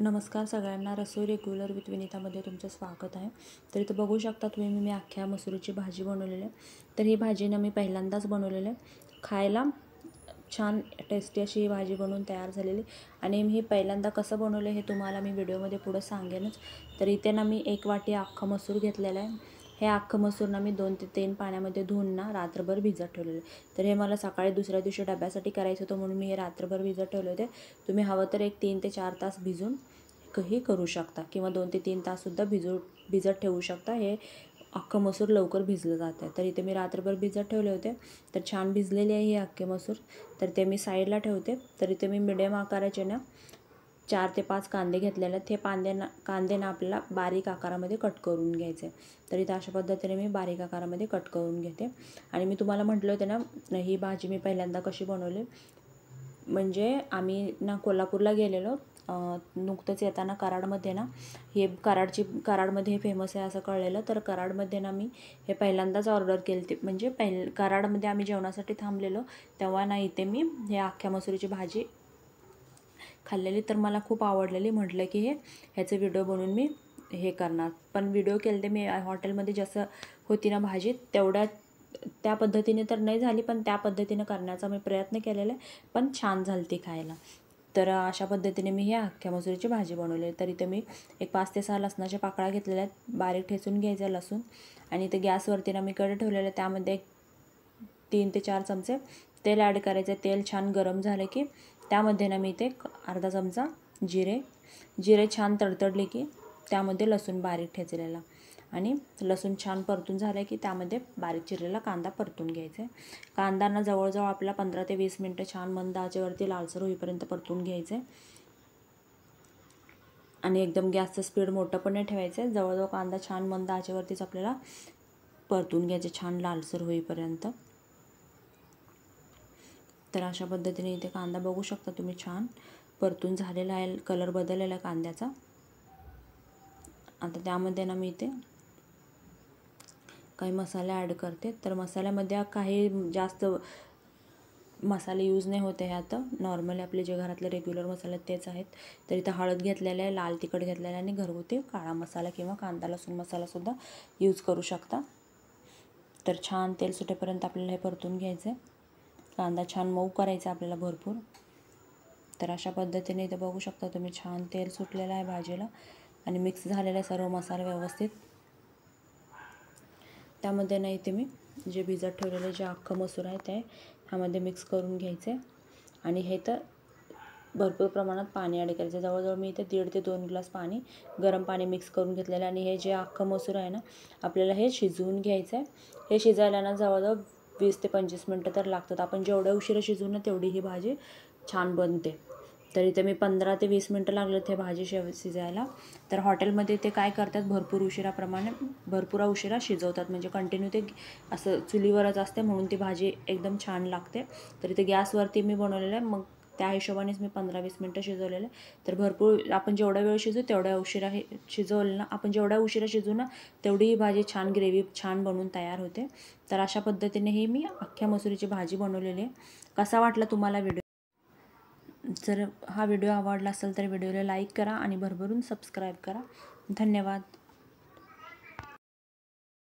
नमस्कार सगळ्यांना. रसोई regular with विनीतामध्ये तुमचं स्वागत आहे. तर इथं बघू शकता तुम्ही मी अख्ख्या मसुरीची भाजी बनवलेली आहे. तर ही भाजी मी पहिल्यांदाच बनवलेली आहे. खायला छान टेस्टी अशी ही भाजी बनवून तयार झालेली आणि मी हे पहिल्यांदा कसं बनवलं हे तुम्हाला मी व्हिडिओमध्ये पुढं सांगेनच. तर इथे मी 1 वाटी अख्खा मसूर घेतलेला आहे. हे अख्खं मसूर मी 2 ते 3 पाण्यामध्ये धुवून रात्रभर भिजत ठेवलेलं. तर हे मला सकाळी दुसऱ्या दिवशी डब्यासाठी करायचं होतं म्हणून मी हे रात्रभर भिजत ठेवले होते. तुम्ही हवं तर एक 3 ते 4 तास भिजून ही करू शकता किंवा 2 ते 3 ताससुद्धा भिजत ठेवू शकता. हे अख्खं मसूर लवकर भिजलं जातं. तर इथे मी रात्रभर भिजत ठेवले होते. तर छान भिजलेली आहे ही अख्खे मसूर. तर ते मी साईडला ठेवते. तर इथे मी मिडियम आकाराचे 4 ते 5 कांदे घेतलेले आहेत. हे कांदे आपल्याला बारीक आकारामध्ये कट करून घ्यायचे. तर इथे अशा पद्धतीने मी बारीक आकारामध्ये कट करून घेते. आणि मी तुम्हाला म्हटलं होतं ही भाजी मी पहिल्यांदा कशी बनवली, म्हणजे आम्ही कोल्हापूरला गेलेलो. नुकतंच येताना कराडमध्ये हे कराडमध्ये हे फेमस आहे असं कळलेलं. तर कराडमध्ये मी हे पहिल्यांदाच ऑर्डर केली. म्हणजे कराडमध्ये आम्ही जेवणासाठी थांबलेलो तेव्हा इथे मी हे अख्ख्या मसुरीची भाजी खाल्लेली. तर मला खूप आवडलेली. म्हटलं की ह्याचे व्हिडिओ बनवून मी हे करणार. पण व्हिडिओ केले मी हॉटेलमध्ये जसं होती भाजी त्या पद्धतीने तर नाही झाली, पण त्या पद्धतीने करण्याचा मी प्रयत्न केलेला आहे. पण छान झाली ती खायला. तर अशा पद्धतीने मी ही अख्ख्या मसुरीची भाजी बनवली. तर इथे मी एक 5 ते 6 लसणाच्या पाकळ्या घेतलेल्या आहेत. बारीक ठेचून घ्यायचा लसूण. आणि इथे गॅसवरती मी कढई ठेवलेलं आहे. त्यामध्ये 3 ते 4 चमचे तेल ॲड करायचं. तेल छान गरम झाले की त्यामध्ये मी इथे अर्धा चमचा जिरे छान तडतडले की त्यामध्ये लसूण बारीक ठेचलेला आणि लसूण छान परतून झालं की त्यामध्ये बारीक चिरलेला कांदा परतून घ्यायचा आहे. कांदा जवळजवळ आपल्याला 15 ते 20 मिनटं छान मंद आचेवरती लालसर होईपर्यंत परतून घ्यायचं आहे. आणि एकदम गॅसचं स्पीड मोठं पण नाही ठेवायचं आहे. जवळजवळ कांदा छान मंद आचेवरतीच आपल्याला परतून घ्यायचे छान लालसर होईपर्यंत. तर अशा पद्धतीने इथे कांदा बघू शकता तुम्ही छान परतून झालेला आहे. कलर बदललेला आहे कांद्याचा. आता त्यामध्ये मी इथे काही मसाले ॲड करते. तर मसाल्यामध्ये काही जास्त मसाले यूज नाही होते. ह्यात नॉर्मली आपले जे घरातले रेग्युलर मसाले तेच आहेत. तर इथं हळद घेतलेलं आहे, लाल तिखट घेतलेलं आहे आणि घरगुती काळा मसाला किंवा कांदा लसूण मसालासुद्धा यूज करू शकता. तर छान तेल सुटेपर्यंत आपल्याला हे परतून घ्यायचं आहे. कांदा छान मऊ करायचा आपल्याला भरपूर. तर अशा पद्धतीने इथे बघू शकता तुम्ही छान तेल सुटलेलं आहे भाजीला आणि मिक्स झालेलं आहे सर्व मसाले व्यवस्थित. त्यामध्ये इथे मी जे भिजत ठेवलेले जे अख्खं मसूर आहे ते ह्यामध्ये मिक्स करून घ्यायचे. आणि हे तर भरपूर प्रमाणात पाणी ॲड करायचं. जवळजवळ मी इथे 1.5 ते 2 ग्लास गरम पाणी मिक्स करून घेतलेलं आहे. आणि हे जे अख्खं मसूर आहे आपल्याला हे शिजवून घ्यायचं आहे. हे शिजायला जवळजवळ 20 ते 25 मिनटं तर लागतात. आपण जेवढ्या उशिरा शिजवू तेवढी ही भाजी छान बनते. तर इथे मी 15 ते 20 मिनटं लागले ते भाजी शिजायला. तर हॉटेलमध्ये ते काय करतात भरपूर उशिरा शिजवतात. म्हणजे कंटिन्यू ते असं चुलीवरच असते म्हणून ती भाजी एकदम छान लागते. तर इथे गॅसवरती मी बनवलेलं आहे. मग त्या हिशोबानेच मी 15-20 मिनटं शिजवलेलं आहे. तर भरपूर आपण जेवढा वेळ शिजू तेवढ्या उशिरा हे शिजवलं आपण जेवढ्या उशिरा शिजू तेवढी ही भाजी छान ग्रेव्ही छान बनवून तयार होते. तर अशा पद्धतीने मी अख्ख्या मसुरीची भाजी बनवलेली आहे. कसा वाटला तुम्हाला व्हिडिओ? जर हा व्हिडिओ आवडला असेल तर व्हिडिओला लाईक करा आणि भरभरून सबस्क्राईब करा. धन्यवाद.